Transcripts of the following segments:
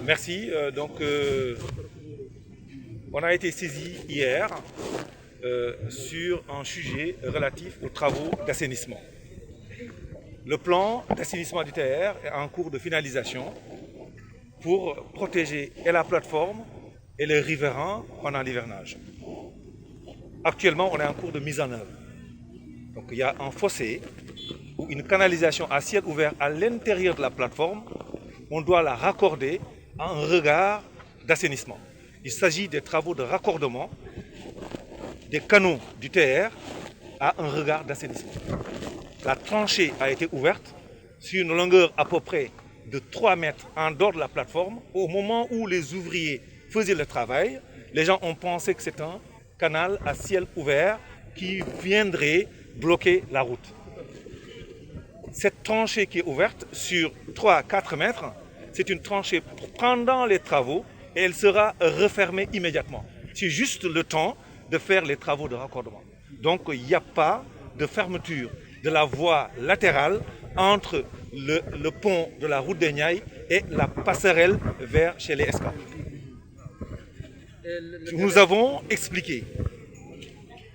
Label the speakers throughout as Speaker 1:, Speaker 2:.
Speaker 1: Merci. On a été saisi hier sur un sujet relatif aux travaux d'assainissement. Le plan d'assainissement du TR est en cours de finalisation pour protéger et la plateforme et les riverains pendant l'hivernage. Actuellement, on est en cours de mise en œuvre. Donc il y a un fossé ou une canalisation à ciel ouvert à l'intérieur de la plateforme. On doit la raccorder à un regard d'assainissement. Il s'agit des travaux de raccordement des canaux du TR à un regard d'assainissement. La tranchée a été ouverte sur une longueur à peu près de 3 mètres en dehors de la plateforme. Au moment où les ouvriers faisaient le travail, les gens ont pensé que c'est un canal à ciel ouvert qui viendrait bloquer la route. Cette tranchée qui est ouverte sur 3 à 4 mètres, c'est une tranchée pendant les travaux et elle sera refermée immédiatement. C'est juste le temps de faire les travaux de raccordement. Donc il n'y a pas de fermeture de la voie latérale entre le pont de la route des Niayes et la passerelle vers chez les Escales. Nous avons expliqué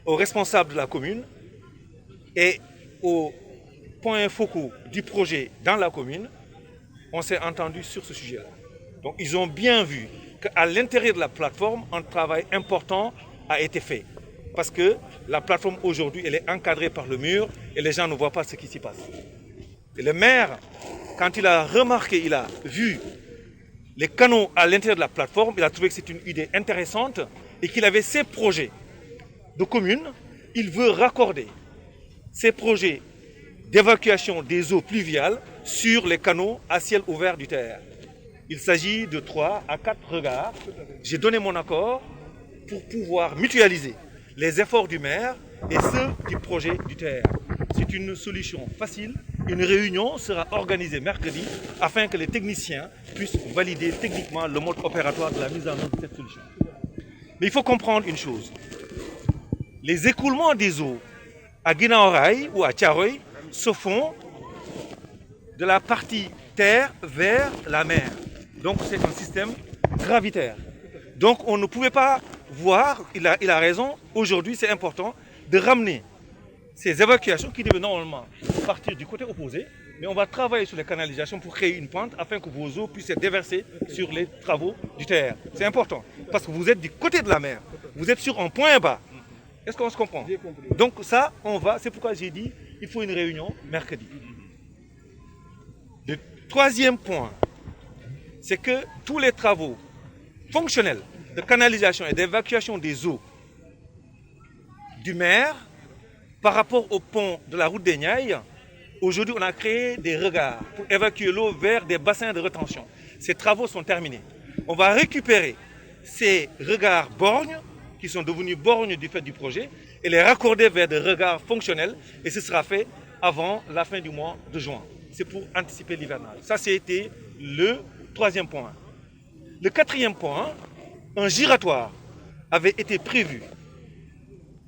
Speaker 1: aux responsables de la commune et aux points focaux du projet dans la commune, on s'est entendu sur ce sujet-là. Donc ils ont bien vu qu'à l'intérieur de la plateforme, un travail important a été fait. Parce que la plateforme aujourd'hui, elle est encadrée par le mur et les gens ne voient pas ce qui s'y passe. Et le maire, quand il a remarqué, il a vu les canaux à l'intérieur de la plateforme, il a trouvé que c'est une idée intéressante et qu'il avait ses projets de commune. Il veut raccorder ces projets d'évacuation des eaux pluviales sur les canaux à ciel ouvert du TR. Il s'agit de 3 à 4 regards. J'ai donné mon accord pour pouvoir mutualiser les efforts du maire et ceux du projet du TR. C'est une solution facile. Une réunion sera organisée mercredi afin que les techniciens puissent valider techniquement le mode opératoire de la mise en œuvre de cette solution. Mais il faut comprendre une chose. Les écoulements des eaux à Guinaw Rail ou à Thiaroye se font de la partie terre vers la mer. Donc c'est un système gravitaire. Donc on ne pouvait pas voir, il a raison, aujourd'hui c'est important de ramener ces évacuations qui devaient normalement partir du côté opposé, mais on va travailler sur les canalisations pour créer une pente afin que vos eaux puissent être déversées sur les travaux du TR. C'est important, parce que vous êtes du côté de la mer, vous êtes sur un point bas. Est-ce qu'on se comprend? Donc ça, c'est pourquoi j'ai dit, il faut une réunion mercredi. Le troisième point, c'est que tous les travaux fonctionnels de canalisation et d'évacuation des eaux du maire par rapport au pont de la route des Niayes, aujourd'hui on a créé des regards pour évacuer l'eau vers des bassins de rétention. Ces travaux sont terminés. On va récupérer ces regards borgnes, qui sont devenus borgnes du fait du projet, et les raccorder vers des regards fonctionnels, et ce sera fait avant la fin du mois de juin. C'est pour anticiper l'hivernage. Ça, c'était le troisième point. Le quatrième point, un giratoire avait été prévu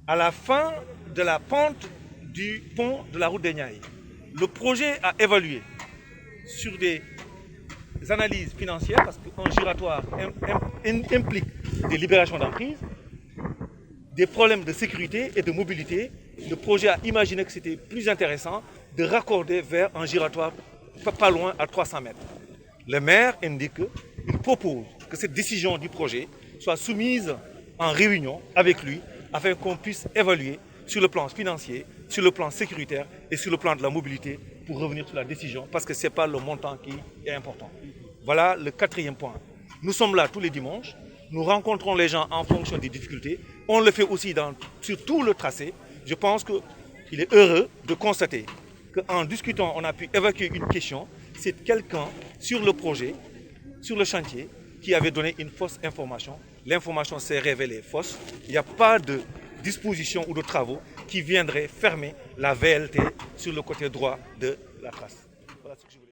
Speaker 1: à la fin de la pente du pont de la route des Niayes. Le projet a évalué sur des analyses financières, parce qu'un giratoire implique des libérations d'emprise, des problèmes de sécurité et de mobilité. Le projet a imaginé que c'était plus intéressant de raccorder vers un giratoire pas loin à 300 mètres. Le maire indique qu'il propose que cette décision du projet soit soumise en réunion avec lui afin qu'on puisse évaluer sur le plan financier, sur le plan sécuritaire et sur le plan de la mobilité pour revenir sur la décision parce que ce n'est pas le montant qui est important. Voilà le quatrième point. Nous sommes là tous les dimanches, nous rencontrons les gens en fonction des difficultés. On le fait aussi sur tout le tracé. Je pense qu'il est heureux de constater qu'en discutant, on a pu évacuer une question. C'est quelqu'un sur le projet, sur le chantier, qui avait donné une fausse information. L'information s'est révélée fausse. Il n'y a pas de disposition ou de travaux qui viendraient fermer la VLT sur le côté droit de la trace. Voilà ce que je voulais dire.